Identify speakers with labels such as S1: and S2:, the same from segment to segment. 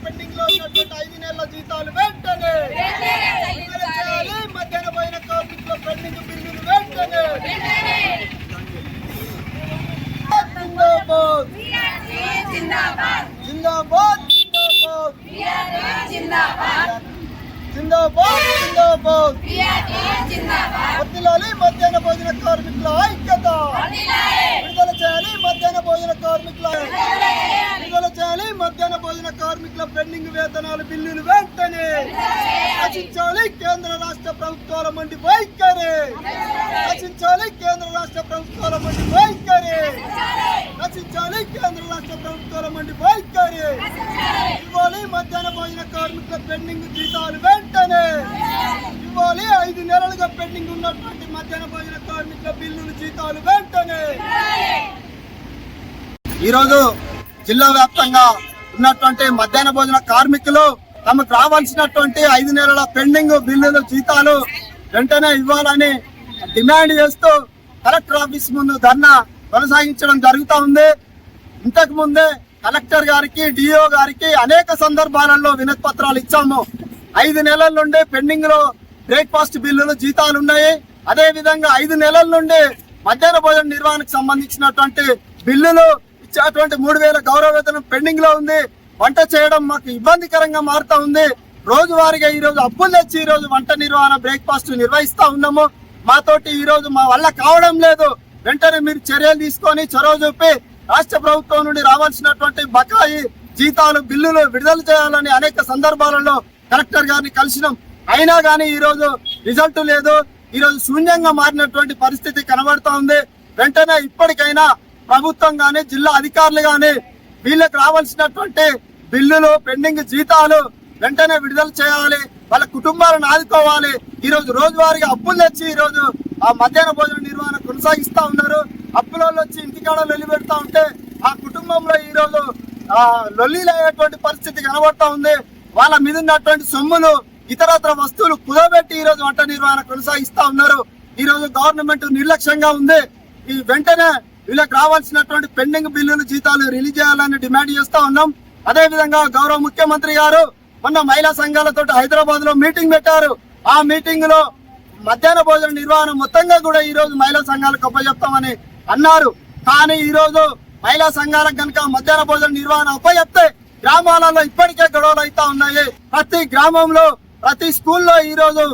S1: Pending లో ఉన్నటువంటి 5 నెలల జీతాలు వెంటనే విడుదల చేయాలి. మధ్యాహ్న భోజన కార్మికుల పెండింగ్ బిల్లులు వెంటనే జిందాబాద్ జిందాబాద్ జిందాబాద్ జిందాబాద్ వర్ధిల్లాలి మధ్యాహ్న భోజన కార్మికుల ఐక్యత. విడుదల చేయాలి మధ్యాహ్న భోజన కార్మికుల విడుదల చేయాలి మధ్యాహ్న భోజన కార్మికుల పెండింగ్ వేతనాలు బిల్లులు వెంటనే రచించాలి. కేంద్ర రాష్ట్ర ప్రభుత్వాల మండి వైఖరి రచించాలి. కేంద్ర రాష్ట్ర ప్రభుత్వాల మండి వైఖరి రచించాలి. కేంద్ర రాష్ట్ర ప్రభుత్వాల మండి వైఖరి ఇవ్వాలి. మధ్యాహ్న భోజన కార్మికుల పెండింగ్ జీతాలు వెంటనే ఇవ్వాలి. 5 నెలలుగా పెండింగ్ ఉన్నటువంటి మధ్యాహ్న భోజన కార్మికుల బిల్లులు జీతాలు వెంటనే. ఈరోజు జిల్లా వ్యాప్తంగా ఉన్నటువంటి మధ్యాహ్న భోజన కార్మికులు తమకు రావాల్సినటువంటి 5 నెలల పెండింగ్ బిల్లులు జీతాలు వెంటనే ఇవ్వాలని డిమాండ్ చేస్తూ కలెక్టర్ ఆఫీస్ ముందు ధర్నా కొనసాగించడం జరుగుతూ ఉంది. ఇంతకు ముందే కలెక్టర్ గారికి డిఓ గారికి అనేక సందర్భాలలో వినతి పత్రాలు ఇచ్చాము. 5 నెలల నుండి పెండింగ్ లో బ్రేక్ఫాస్ట్ బిల్లులు జీతాలు ఉన్నాయి. అదే విధంగా 5 నెలల నుండి మధ్యాహ్న భోజన నిర్వహణకు సంబంధించినటువంటి బిల్లులు ఇచ్చేటువంటి 3000 గౌరవ వేతనం పెండింగ్ లో ఉంది. వంట చేయడం మాకు ఇబ్బందికరంగా మారుతా ఉంది. రోజువారీగా ఈ రోజు అప్పులు తెచ్చి ఈ రోజు వంట నిర్వహణ బ్రేక్ఫాస్ట్ నిర్వహిస్తా ఉన్నాము. మాతోటి ఈ రోజు మా వల్ల కావడం లేదు. వెంటనే మీరు చర్యలు తీసుకొని చొరవ చూపి రాష్ట్ర ప్రభుత్వం నుండి రావాల్సినటువంటి బకాయి జీతాలు బిల్లులు విడుదల చేయాలని అనేక సందర్భాలలో కలెక్టర్ గారిని కలిసినాం. అయినా కానీ ఈ రోజు రిజల్ట్ లేదు. ఈ రోజు శూన్యంగా మారినటువంటి పరిస్థితి కనబడుతూ ఉంది. వెంటనే ఇప్పటికైనా ప్రభుత్వం గాని జిల్లా అధికారులు గాని వీళ్ళకి రావాల్సినటువంటి బిల్లులు పెండింగ్ జీతాలు వెంటనే విడుదల చేయాలి. వాళ్ళ కుటుంబాలను ఆదుకోవాలి. ఈ రోజు రోజువారీగా అప్పులు తెచ్చి ఈ రోజు ఆ మధ్యాహ్న భోజన నిర్వహణ కొనసాగిస్తా ఉన్నారు. అప్పులలో వచ్చి ఇంటికాడ లొల్లి పెడతా ఉంటే ఆ కుటుంబంలో ఈ రోజు లొల్లిలయ్యేటువంటి పరిస్థితి కనబడతా ఉంది. వాళ్ళ మీద ఉన్నటువంటి సొమ్ములు ఇతరత్ర వస్తువులు కుదబెట్టి ఈ రోజు వంట నిర్వహణ కొనసాగిస్తా ఉన్నారు. ఈ రోజు గవర్నమెంట్ నిర్లక్ష్యంగా ఉంది. ఈ వెంటనే వీళ్ళకి రావాల్సినటువంటి పెండింగ్ బిల్లులు జీతాలు రిలీజ్ చేయాలని డిమాండ్ చేస్తా ఉన్నాం. అదే విధంగా గౌరవ ముఖ్యమంత్రి గారు మొన్న మహిళా సంఘాలతో హైదరాబాద్ లో మీటింగ్ పెట్టారు. ఆ మీటింగ్ లో మధ్యాహ్న భోజన నిర్వహణ మొత్తంగా కూడా ఈ రోజు మహిళా సంఘాలకు అప్పచెప్తామని అన్నారు. కానీ ఈ రోజు మహిళా సంఘాలకు కనుక మధ్యాహ్న భోజన నిర్వహణ అప్పచెప్తే గ్రామాలలో ఇప్పటికే గొడవలు అవుతా ఉన్నాయి. ప్రతి గ్రామంలో ప్రతి స్కూల్లో ఈ రోజు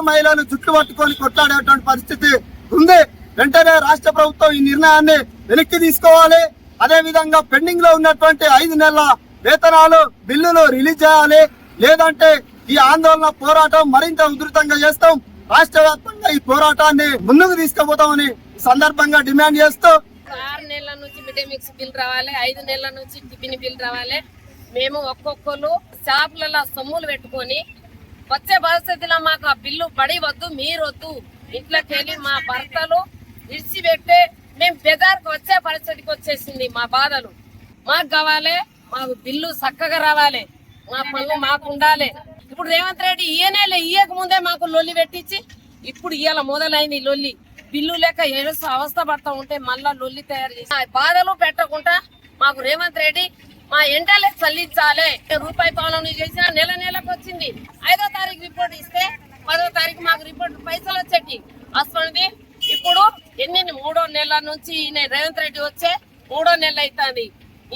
S1: మహిళలు జుట్టు పట్టుకొని కొట్లాడేటువంటి పరిస్థితి ఉంది. వెంటనే రాష్ట్ర ప్రభుత్వం ఈ నిర్ణయాన్ని వెనక్కి తీసుకోవాలి. అదే విధంగా పెండింగ్ లో ఉన్నటువంటి 5 నెలల వేతనాలు బిల్లులు రిలీజ్ చేయాలి. లేదంటే ఈ ఆందోళన పోరాటం మరింత ఉధృతంగా చేస్తాం. రాష్ట్ర వ్యాప్తంగా ఈ పోరాటాన్ని ముందుకు తీసుకుపోతామని సందర్భంగా డిమాండ్ చేస్తూ
S2: 6 నెలల నుంచి మిడ్ డే మిక్స్ బిల్ రావాలి, 5 నెలల నుంచి టిఫిన్ బిల్ రావాలి. మేము ఒక్కొక్కరు షాపులలో సొమ్ములు పెట్టుకొని వచ్చే పరిస్థితిలో మాకు ఆ బిల్లు పడి వద్దు, మీరు వద్దు, ఇంట్లోకి వెళ్ళి మా భర్తలు ఇడిచిపెట్టే మేము బెజార్కి వచ్చే పరిస్థితికి వచ్చేసింది. మా బాధలు మాకు కావాలి, మాకు బిల్లు చక్కగా రావాలి, మా పనులు మాకు ఉండాలి. ఇప్పుడు రేవంత్ రెడ్డి ఇయ్యక ముందే మాకు లొల్లి పెట్టించి ఇప్పుడు ఇవాళ మొదలైంది లొల్లి. బిల్లు లేక ఏడుస్తూ అవస్థ పడతా ఉంటే మళ్ళా లొల్లి తయారు చేసి బాధలు పెట్టకుండా మాకు రేవంత్ రెడ్డి మా ఎంటలే చెల్లించాలి. రూపాయి పాలన చేసిన నెలకు వచ్చింది. 5వ తారీఖు రిపోర్ట్ ఇస్తే 10వ తారీఖు మాకు రిపోర్ట్ పైసలు వచ్చేటి వస్తుంది. ఇప్పుడు 3వ నెల నుంచి రేవంత్ రెడ్డి వచ్చే 3వ నెల అవుతుంది.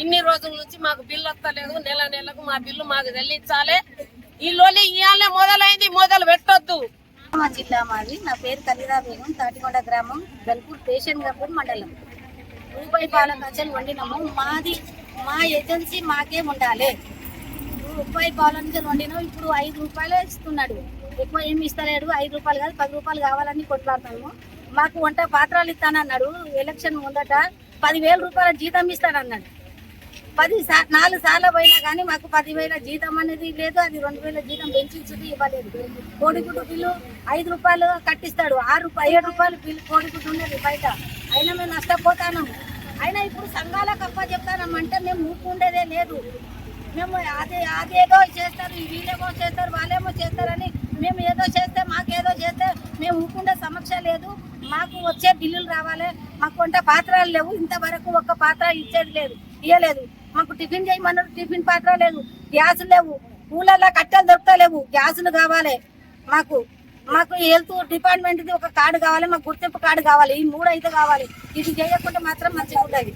S2: ఇన్ని రోజుల నుంచి మాకు బిల్లు వస్తలేదు. నెలకు మా బిల్లు మాకు చెల్లించాలి. ఈ లోలి ఇవాళ మొదలైంది, మొదలు పెట్టొద్దు.
S3: మా జిల్లా మాది. నా పేరు కలీరా బేగం, తాటికొండ గ్రామం, గల్పూర్ స్టేషన్ గల్పూర్ మండలం. రూపాయి పాలకచ్చలు వండినాము. మా ఏజెన్సీ మాకే ఉండాలి. రూపాయి పాలకచ్చలు వండినాము. ఇప్పుడు 5 రూపాయలు ఇస్తున్నాడు. ఎక్కువ ఏమి ఇస్తలేడు. 5 రూపాయలు కాదు 10 రూపాయలు కావాలని కొట్లాడుతాము. మాకు వంట పాత్రలు ఇస్తానన్నాడు. ఎలక్షన్ ముందట 10,000 రూపాయల జీతం ఇస్తానన్నాడు. 4 సార్లు పోయినా కానీ మాకు 10,000 జీతం అనేది లేదు. అది 2,000 జీతం పెంచుతుంది ఇవ్వలేదు. కోడిగుడ్డు బిల్లు 5 రూపాయలు కట్టిస్తాడు. 7 రూపాయలు బిల్లు కోడిగుడ్డు ఉన్నది బయట. అయినా మేము నష్టపోతాము. అయినా ఇప్పుడు సంఘాలకు అప్ప చెప్తానమంటే మేము ఊపుకుండేదే లేదు. మేము అదేదో చేస్తారు, వీళ్ళేమో చేస్తారు, వాళ్ళేమో చేస్తారని మేము ఏదో చేస్తే మాకేదో చేస్తే మేము ఊపుకుండే ఇయ్యలేదు. మాకు వచ్చే బిల్లులు రావాలి. మాకు వంట పాత్రలు లేవు, ఇంతవరకు ఒక్క పాత్ర ఇచ్చేది లేదు, ఇయ్యలేదు. మాకు టిఫిన్ చేయమన్నారు, టిఫిన్ పాత్ర లేదు, గ్యాసులు లేవు, ఊళ్ళల్లో కట్టెలు దొరుకుతలేవు, గ్యాసులు కావాలి. మాకు హెల్త్ డిపార్ట్మెంట్ది ఒక కార్డు కావాలి, మాకు గుర్తింపు కార్డు కావాలి. ఈ 3 అయితే కావాలి. ఇది చేయకుండా మాత్రం మంచిగా ఉంటుంది.